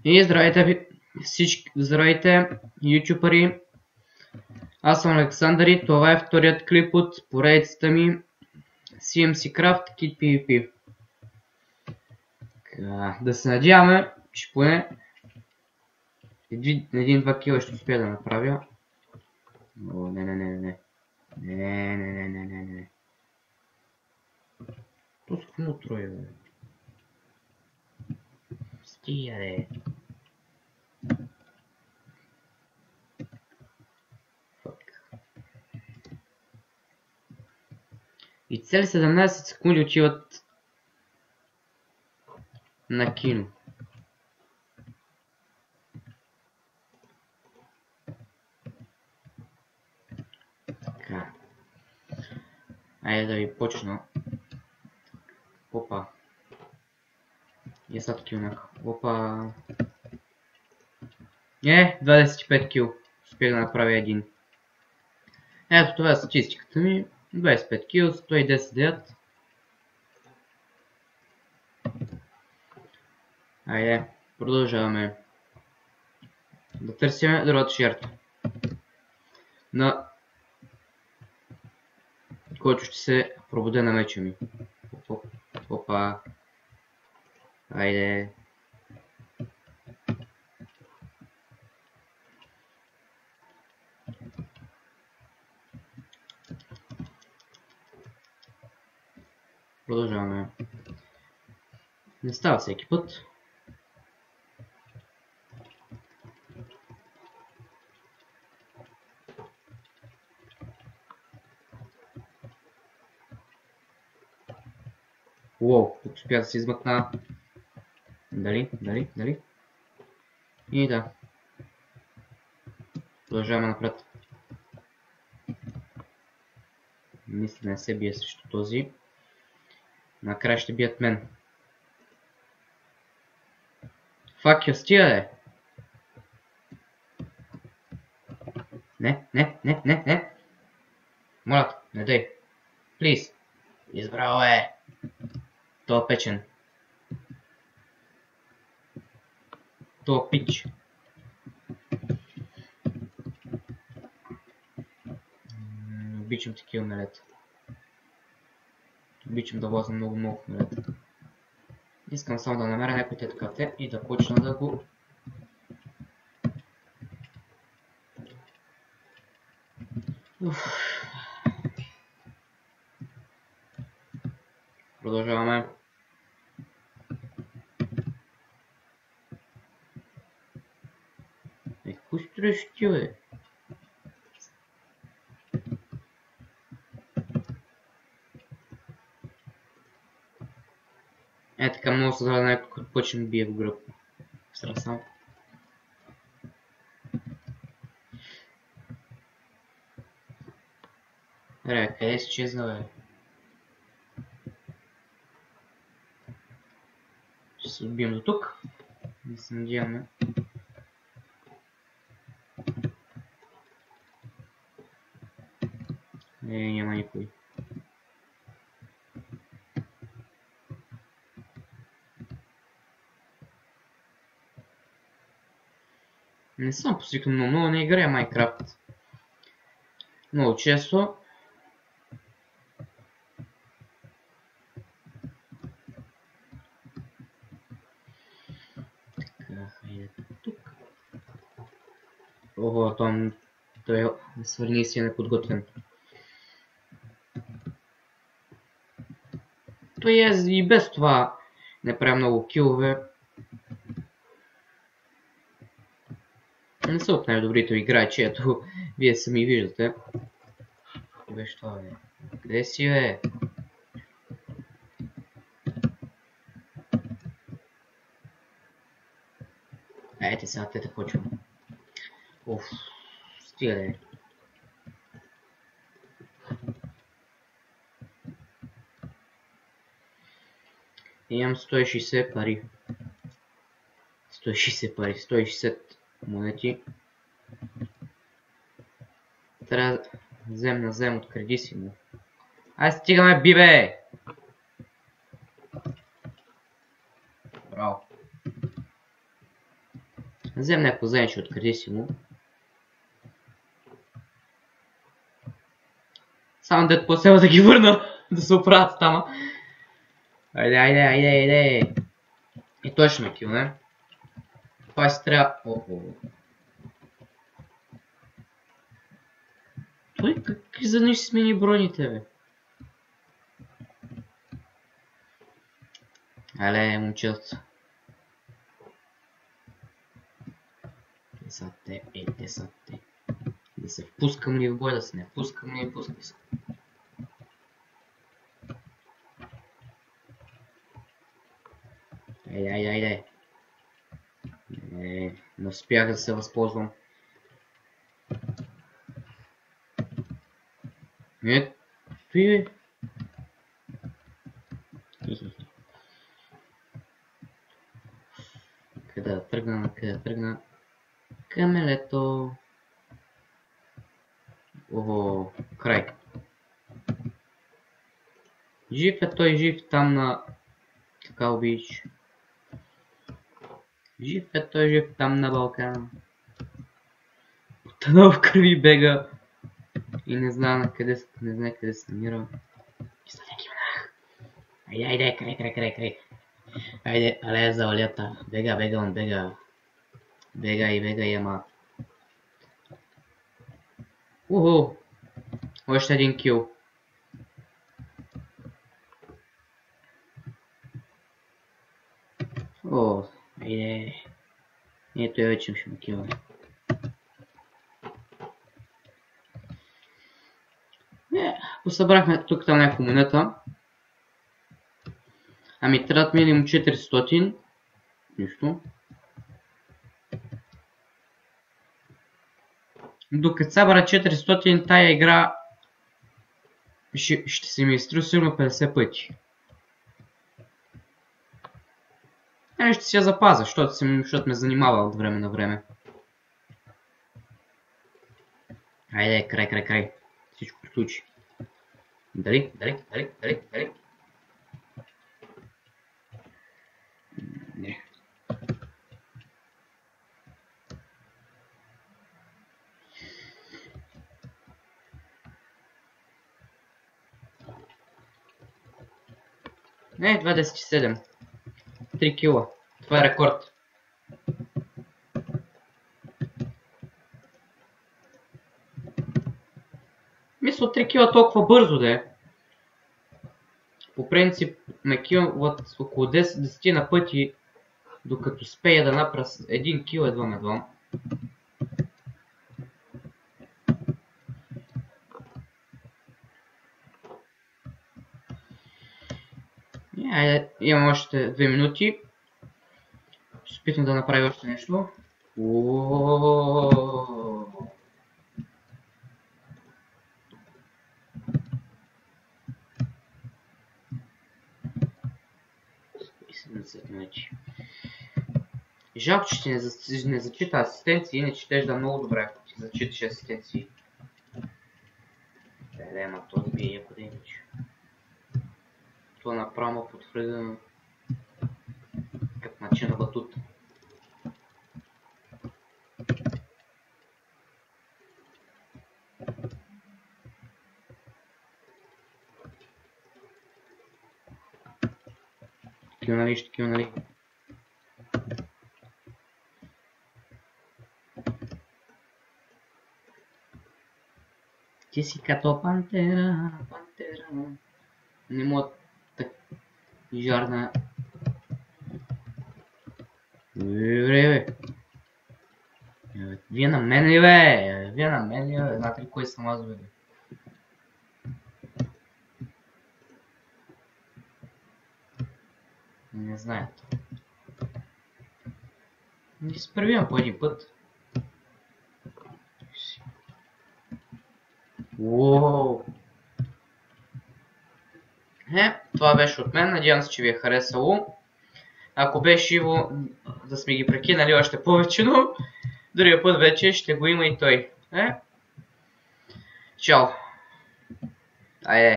И здравейте всички, здравейте ютубъри, аз съм Александър и това е вторият клип от поредицата ми CMC Craft Kit PvP. Да се надяваме, че поне един-два кила ще успя да направя. О, не. То с какво троя, бе? Стига, бе. И цели 17 секунди отиват на кино. Така. Айде да ви почна. Опа. И сега килнах. Опа. 25 кил. Успях да направя един. Ето това е статистиката ми. 25 кил, 110 деят. Айде, продължаваме. Да търсим другата жертва. На който ще се пробудя на меча ми. Опа. Айде. Продължаваме. Не става всеки път. Уоу, тук успя да се измъкна. Дали? И да. Продължаваме напред. Мисля, не се бие срещу този. Накрая ще бият мен. Фак, стига, де! Не. Моля, не дай. Плиз. Избрал е. То е печен. То е пич. Обичам такива мелета. Обичам да вляза много в мелета. Искам само да намеря някой кафе и да почна да го... Продължаваме. Какво строиш ти, бе? Така много се да някой път ще ми бие в гръб. Срасам. Къде си чезна, бе? Ще се отбием до тук. Да се надяваме. Няма никой. Не съм посвикнал много, не играя Майнкрафт. Много често. Така, хайде тук. Ого, той свърни си е неподготвен. Той и без това не прави много килове. Не са от най-добрите играчи, ето вие сами виждате. Беше това, бе. Къде си, бе? Ете сега те почвам. Оф, стига, бе. Имам 160 пари. 160 монети. Трябва да взем от креди си му. Ай, стигаме, бибе! Браво. Взем някакво заенче, откъде си му. Само дет по-села да ги върна, да се оправят тама. Айде. И той ще ме кил, не? Това си трябва... Той как изведнъж си смени броните, бе? Але, момчелца. Те са те. Да се впускам ли в бой, да се не впускам ли, пускай се. Айде. Не успях да се възползвам. Ти. Къде да тръгна? Камелето. Ого, край. Жив е той, жив там на Какао Бич. Жив е той, жив там на Балкан. Потънал в кръви бега. И не знае къде се намира. И след ги манах. Айде, край. Айде, але завалята. Бега. Бега, ама. Уху! Още един кил. О, айде. Ето я вече ще ме кила. Посъбрахме тук там някаква монета. Ами трябват минимум 400. Нищо. Докато събра 400, тая игра ще се ми изструва сигурно 50 пъти. Ще си я запазя, защото ме занимава от време на време. Айде, край. Всичко приключи. Дали. Не. Не, 27. 3 кила. Това е рекорд. Мисля 3 кила толкова бързо да е. По принцип ме килват около 10 на пъти, докато спея да направя 1 кил едва. Айде, имам още 2 минути. Ще се опитам да направя още нещо. Жалко, че ще не зачита асистенции, иначе ще да много добре, ако ти зачиташ асистенции. Ама този бие яко да иначе. Това направо подхвърля като начин на батут. Такива нали. Ти си като пантера. Не мога так жарна. Бе. Вие на мен ли бе? Знаете ли кой съм аз бе? Не знаете. Не се пребивам по един път. Уоу! Това беше от мен. Надявам се, че ви е харесало. Ако беше Иво, да сме ги прекинали още повече, но другия път вече ще го има и той. Чао! Айде!